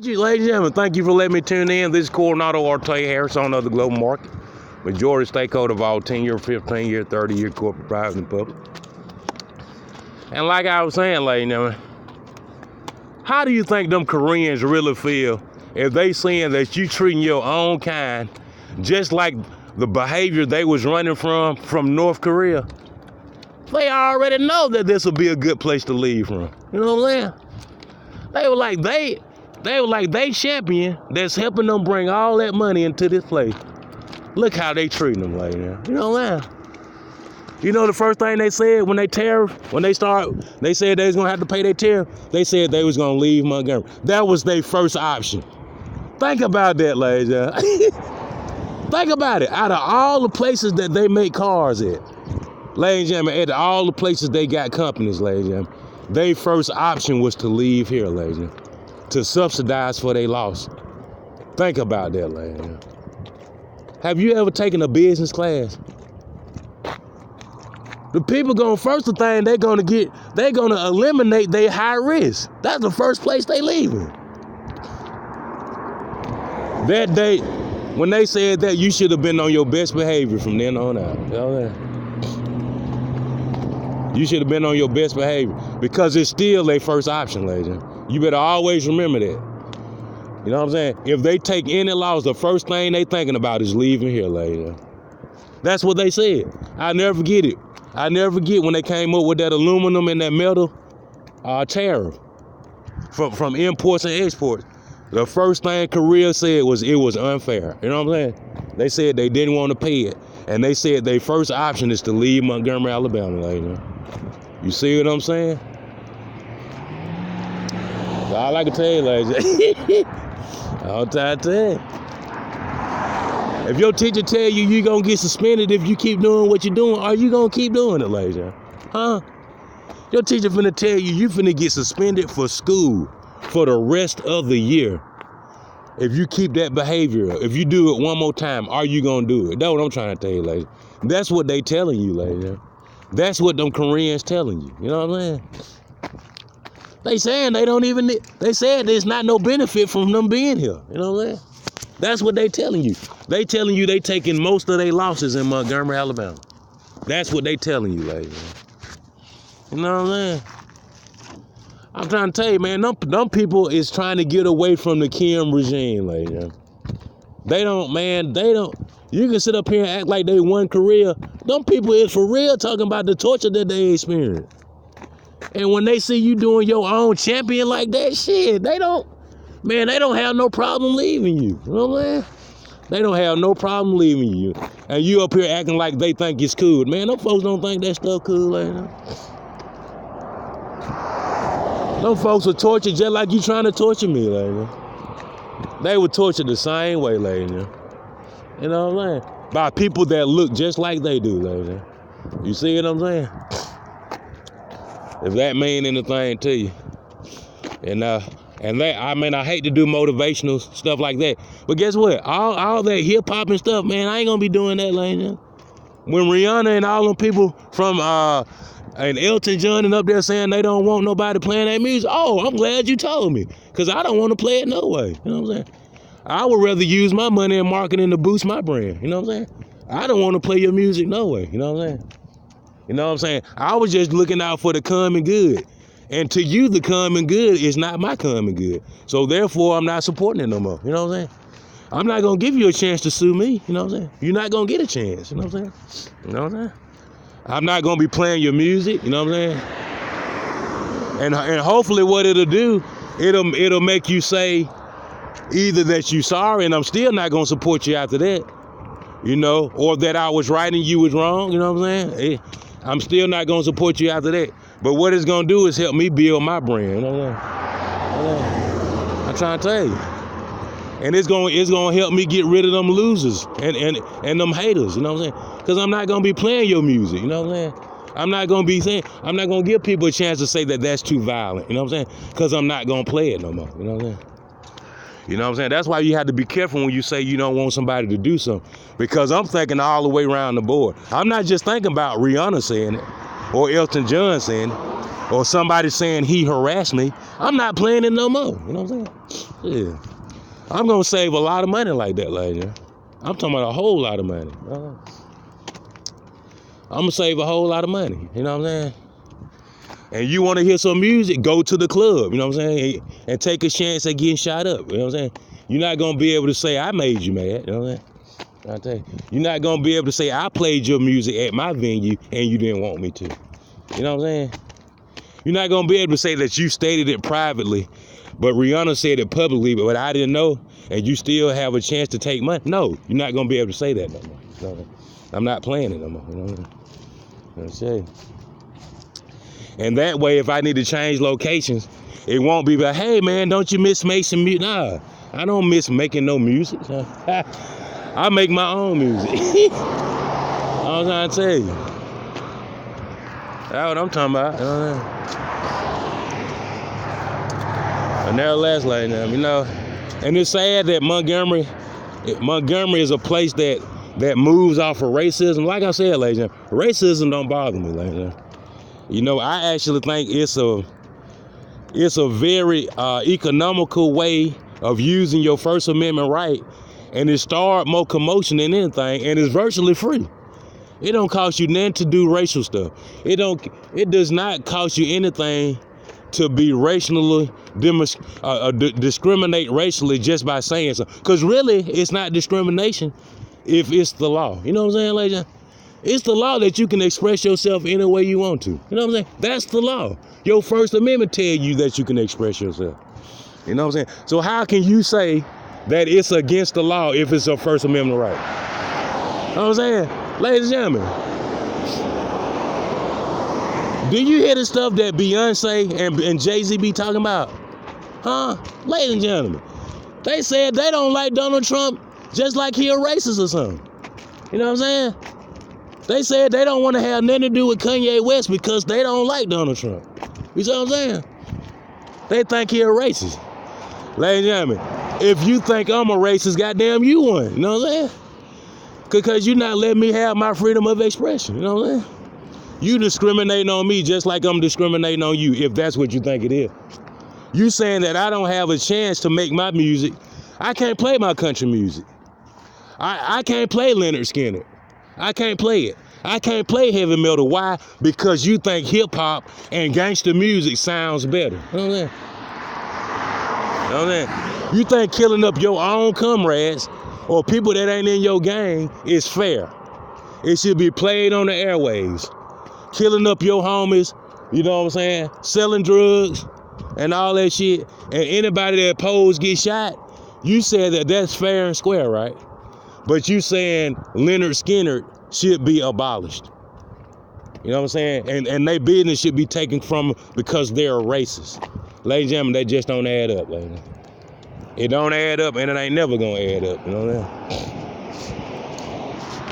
Ladies and gentlemen, thank you for letting me tune in. This is Coronado Ortega Harrison of the Global Market. Majority stakeholder of all 10-year, 15-year, 30-year corporate, private, and public. And like I was saying, ladies and gentlemen, how do you think them Koreans really feel if they seeing that you treating your own kind just like the behavior they was running from North Korea? They already know that this will be a good place to leave from. You know what I'm saying? They were like they champion that's helping them bring all that money into this place. Look how they treating them right now. You know what I'm saying? You know the first thing they said when they said they was gonna have to pay their tariff. They said they was gonna leave Montgomery. That was their first option. Think about that, ladies. Think about it. Out of all the places that they make cars at, ladies and gentlemen, at all the places they got companies, ladies and gentlemen, their first option was to leave here, ladies and gentlemen, to subsidize for their loss. Think about that, ladies and gentlemen. Have you ever taken a business class? The people they're gonna eliminate their high risk. That's the first place they leaving. That day, when they said that, you should have been on your best behavior from then on out. You know what I'm saying? You should have been on your best behavior because it's still their first option, ladies. You better always remember that. You know what I'm saying? If they take any loss, the first thing they thinking about is leaving here, ladies. That's what they said. I never forget it. I never forget when they came up with that aluminum and that metal tariff from imports and exports. The first thing Korea said was it was unfair. You know what I'm saying? They said they didn't want to pay it. And they said their first option is to leave Montgomery, Alabama. You see what I'm saying? All I can tell you, ladies. All time to tell you. If your teacher tell you you're going to get suspended if you keep doing what you're doing, are you going to keep doing it, ladies? Huh? Your teacher finna tell you finna get suspended for school for the rest of the year. If you keep that behavior, if you do it one more time, are you going to do it? That's what I'm trying to tell you, ladies. That's what they telling you, ladies. That's what them Koreans telling you. You know what I'm saying? They saying they said there's not no benefit from them being here. You know what I'm saying? That's what they telling you. They telling you they taking most of their losses in Montgomery, Alabama. That's what they telling you, ladies. You know what I'm saying? I'm trying to tell you, man, them people is trying to get away from the Kim regime, ladies. They don't. You can sit up here and act like they won Korea. Them people is for real talking about the torture that they experience. And when they see you doing your own champion like that, shit, they don't have no problem leaving you. You know what I'm saying? They don't have no problem leaving you. And you up here acting like they think it's cool. Man, them folks don't think that stuff cool, ladies. Them folks will torture just like you trying to torture me, ladies. They would torture the same way, ladies. You know what I'm saying? By people that look just like they do, ladies. You see what I'm saying? If that mean anything to you. And that, I hate to do motivational stuff like that. But guess what? All that hip hop and stuff, man, I ain't gonna be doing that, ladies. When Rihanna and all them people from and Elton John and up there saying they don't want nobody playing that music, oh, I'm glad you told me. Because I don't want to play it no way. You know what I'm saying? I would rather use my money in marketing to boost my brand. You know what I'm saying? I don't want to play your music no way. You know what I'm saying? You know what I'm saying? I was just looking out for the common good. And to you, the common good is not my common good. So therefore, I'm not supporting it no more. You know what I'm saying? I'm not going to give you a chance to sue me. You know what I'm saying? You're not going to get a chance. You know what I'm saying? You know what I'm saying? I'm not going to be playing your music. You know what I'm saying? And hopefully what it'll do, it'll make you say either that you sorry and I'm still not going to support you after that. You know, or that I was right and you was wrong. You know what I'm saying? I'm still not going to support you after that. But what it's going to do is help me build my brand. You know what I'm trying to tell you. And it's going to help me get rid of them losers and them haters. You know what I'm saying? Because I'm not going to be playing your music. You know what I'm saying? I'm not going to give people a chance to say that that's too violent. You know what I'm saying? Because I'm not going to play it no more. You know what I'm saying? You know what I'm saying? That's why you have to be careful when you say you don't want somebody to do something. Because I'm thinking all the way around the board. I'm not just thinking about Rihanna saying it or Elton John saying it. or somebody saying he harassed me, I'm not playing it no more. You know what I'm saying? Yeah. I'm gonna save a lot of money like that later. I'm talking about a whole lot of money. I'm gonna save a whole lot of money. You know what I'm saying? And you want to hear some music, go to the club. You know what I'm saying? And take a chance at getting shot up. You know what I'm saying? You're not gonna be able to say I made you mad. You know what I'm saying? I tell you, you're not gonna be able to say I played your music at my venue and you didn't want me to. You know what I'm saying? You're not gonna be able to say that you stated it privately, but Rihanna said it publicly, but I didn't know, and you still have a chance to take money. No, you're not gonna be able to say that no more. You know what I'm not playing it no more. You know what I'm saying? And that way, if I need to change locations, it won't be like, hey man, don't you miss making music? Nah, I don't miss making no music. I make my own music. I'm trying to tell you. That's what I'm talking about. You know what I'm saying? And nevertheless, like, you know, and it's sad that Montgomery is a place that moves off of racism. Like I said, ladies, racism don't bother me, ladies. You know, I actually think it's a very economical way of using your First Amendment right. And it started more commotion than anything, and it's virtually free. It don't cost you nothing to do racial stuff. It does not cost you anything to be racially discriminate racially just by saying something. Because really, it's not discrimination if it's the law. You know what I'm saying, ladies? It's the law that you can express yourself any way you want to. You know what I'm saying? That's the law. Your First Amendment tells you that you can express yourself. You know what I'm saying? So how can you say that it's against the law if it's a First Amendment right? You know what I'm saying? Ladies and gentlemen, do you hear the stuff that Beyonce and Jay-Z be talking about? Huh? Ladies and gentlemen, they said they don't like Donald Trump just like he a racist or something. You know what I'm saying? They said they don't want to have nothing to do with Kanye West because they don't like Donald Trump. You see what I'm saying? They think he a racist. Ladies and gentlemen, if you think I'm a racist, goddamn you one. You know what I'm saying? Because you're not letting me have my freedom of expression. You know what I'm saying? You discriminating on me just like I'm discriminating on you, if that's what you think it is. You saying that I don't have a chance to make my music. I can't play my country music. I can't play Leonard Skinner. I can't play it. I can't play heavy metal. Why? Because you think hip hop and gangster music sounds better. You know what I'm saying? You know what I'm saying? You think killing up your own comrades or people that ain't in your gang is fair. It should be played on the airwaves. Killing up your homies, you know what I'm saying? Selling drugs and all that shit. And anybody that oppose get shot, you said that that's fair and square, right? But you saying Leonard Skinner should be abolished. You know what I'm saying? And their business should be taken from them because they're a racist. Ladies and gentlemen, that just don't add up, ladies. It don't add up, and it ain't never gonna add up. You know what I'm saying?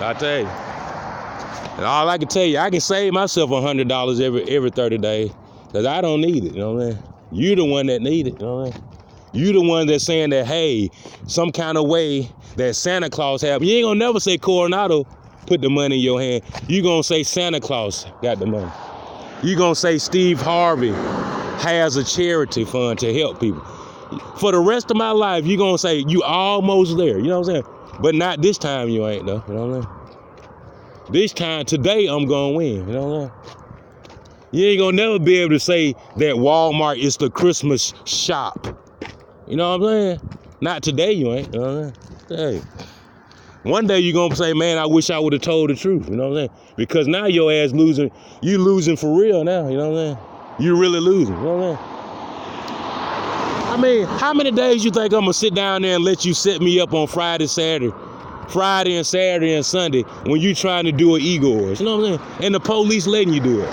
I tell you. And all I can tell you, I can save myself $100 every 30 days, because I don't need it. You know what I'm saying? You the one that need it. You know what I'm saying? You the one that's saying that, hey, some kind of way that Santa Claus have. You ain't gonna never say Coronado put the money in your hand. You gonna say Santa Claus got the money. You gonna say Steve Harvey has a charity fund to help people. For the rest of my life, you gonna say you almost there. You know what I'm saying? But not this time you ain't though. You know what I'm saying? This time, today, I'm gonna win. You know what I'm saying? You ain't gonna never be able to say that Walmart is the Christmas shop. You know what I'm saying? Not today, you ain't. You know what I'm saying? Hey. One day you gonna say, man, I wish I would have told the truth. You know what I'm saying? Because now your ass losing. You losing for real now. You know what I'm saying? You really losing. You know what I'm saying? I mean, how many days you think I'm gonna sit down there and let you set me up on Friday and Saturday and Sunday when you trying to do an Igor's? You know what I'm saying? And the police letting you do it.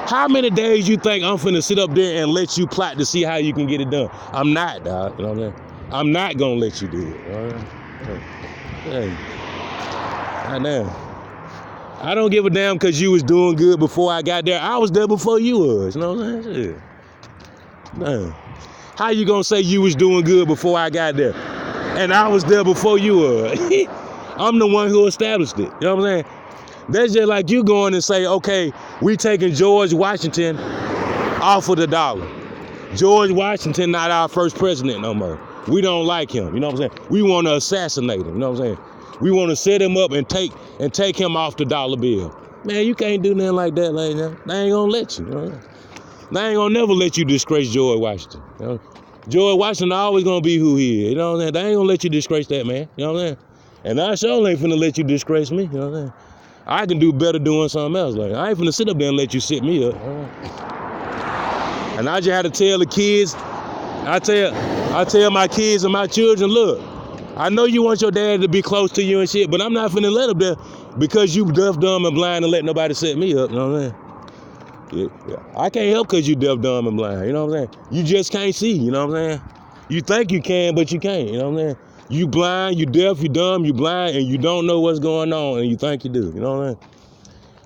How many days you think I'm finna sit up there and let you plot to see how you can get it done? I'm not, dog. You know what I'm saying? I'm not gonna let you do it. All right? Hey. Goddamn. I don't give a damn because you was doing good before I got there. I was there before you was. You know what I'm saying? Shit. Damn. How you gonna say you was doing good before I got there? And I was there before you was. I'm the one who established it. You know what I'm saying? That's just like you going and say, okay, we taking George Washington off of the dollar. George Washington not our first president no more. We don't like him, you know what I'm saying? We want to assassinate him, you know what I'm saying? We want to set him up and take him off the dollar bill. Man, you can't do nothing like that, like that. They ain't gonna let you, you know? They ain't gonna never let you disgrace George Washington. You know? George Washington always gonna be who he is, you know what I'm saying? They ain't gonna let you disgrace that man, you know what I'm saying? And I sure ain't finna let you disgrace me, you know what I'm saying? I can do better doing something else. Like, I ain't finna sit up there and let you sit me up. And I just had to tell the kids, I tell my kids and my children, look, I know you want your dad to be close to you and shit, but I'm not finna let him there because you deaf, dumb, and blind and let nobody set me up, you know what I'm saying? Yeah. I can't help because you deaf, dumb, and blind, you know what I'm saying? You just can't see, you know what I'm saying? You think you can, but you can't, you know what I'm saying? You blind, you deaf, you dumb, you blind, and you don't know what's going on, and you think you do, you know what I'm saying?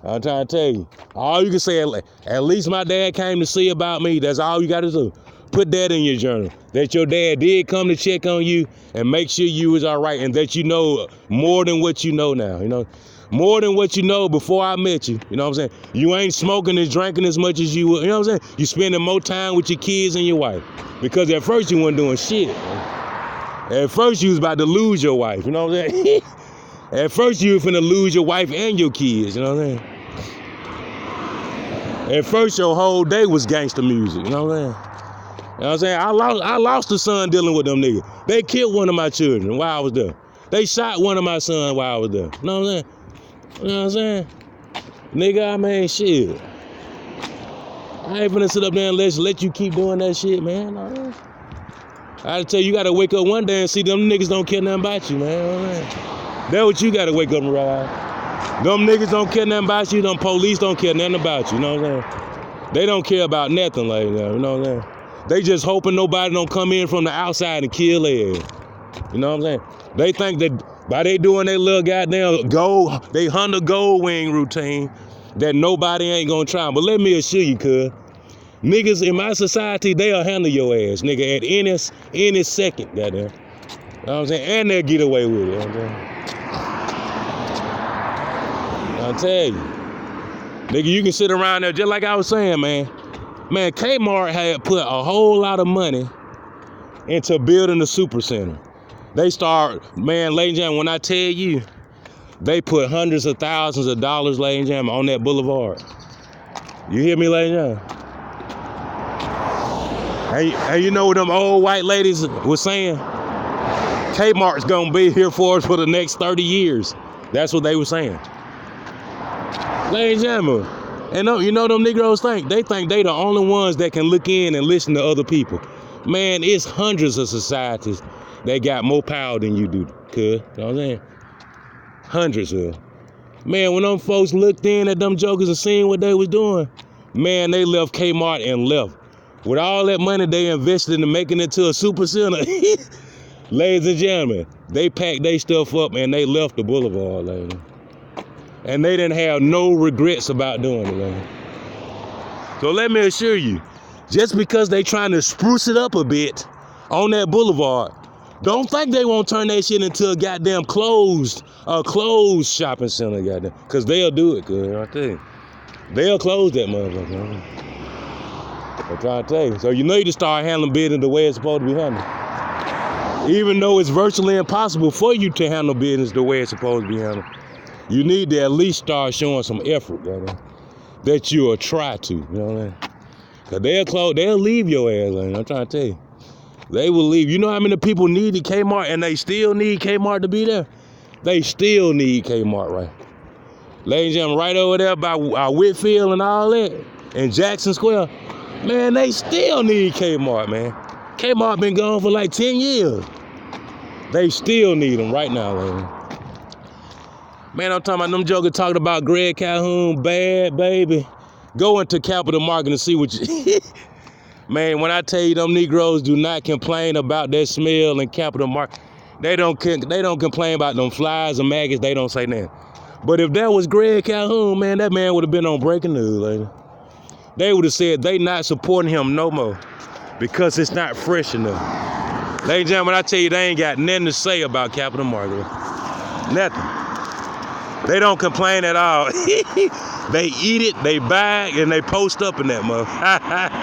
I'm trying to tell you, all you can say, at least my dad came to see about me. That's all you got to do. Put that in your journal, that your dad did come to check on you and make sure you was all right, and that you know more than what you know now, you know? More than what you know before I met you, you know what I'm saying? You ain't smoking and drinking as much as you would, you know what I'm saying? You spending more time with your kids and your wife, because at first you weren't doing shit. At first you was about to lose your wife, you know what I'm saying? At first you were finna lose your wife and your kids, you know what I'm saying? At first your whole day was gangster music, you know what I'm saying? You know what I'm saying? I lost a son dealing with them niggas. They killed one of my children while I was there. They shot one of my sons while I was there. You know what I'm saying? You know what I'm saying? Nigga, I mean, shit. I ain't finna sit up there and let you keep doing that shit, man. No. I had to tell you, you gotta wake up one day and see them niggas don't care nothing about you, man. You know what I'm saying? That's what you gotta wake up and realize. Them niggas don't care nothing about you. Them police don't care nothing about you. You know what I'm saying? They don't care about nothing like that. You know what I'm saying? They just hoping nobody don't come in from the outside and kill their ass. You know what I'm saying? They think that by they doing their little goddamn they Honda Gold Wing routine, that nobody ain't gonna try. But let me assure you, cuz, niggas in my society, they'll handle your ass, nigga, at any second, goddamn. You know what I'm saying? And they'll get away with it. You know what I'm saying? I'll tell you. Nigga, you can sit around there just like I was saying, man. Man, Kmart had put a whole lot of money into building the super center. They start, man, ladies and gentlemen, when I tell you, they put hundreds of thousands of dollars, ladies and gentlemen, on that boulevard. You hear me, ladies and gentlemen? And you know what them old white ladies was saying? Kmart's gonna be here for us for the next 30 years. That's what they were saying. Ladies and gentlemen, and you know them Negroes think they the only ones that can look in and listen to other people. Man, it's hundreds of societies that got more power than you do, cuz. You know what I'm saying? Hundreds of. Man, when them folks looked in at them jokers and seen what they was doing, man, they left Kmart and left. With all that money they invested into making it to a super center, ladies and gentlemen, they packed their stuff up and they left the boulevard, ladies. And they didn't have no regrets about doing it, ladies. So let me assure you, just because they trying to spruce it up a bit on that boulevard, don't think they won't turn that shit into a goddamn closed shopping center, goddamn. Cause they'll do it, cuz, I tell you. They'll close that motherfucker. I'm trying to tell you. So you need to start handling business the way it's supposed to be handled. Even though it's virtually impossible for you to handle business the way it's supposed to be handled, you need to at least start showing some effort, goddamn, that you'll try to, you know what I mean? Cause they'll leave your ass, like, I'm trying to tell you. They will leave. You know how many people needed Kmart and they still need Kmart to be there? They still need Kmart, right? Ladies and gentlemen, right over there by Whitfield and all that, and Jackson Square, man, they still need Kmart, man. Kmart been gone for like 10 years. They still need them right now, man. Man, I'm talking about them jokers talking about Greg Calhoun, bad baby. Go into Capital Market and see what you... Man, when I tell you them Negroes do not complain about that smell in Capital Market, they don't complain about them flies and maggots, they don't say nothing. But if that was Greg Calhoun, man, that man would have been on breaking news, lady. They would have said they not supporting him no more because it's not fresh enough. Ladies and gentlemen, I tell you, they ain't got nothing to say about Capital Market. Nothing. They don't complain at all. They eat it, they buy it, and they post up in that motherfucker.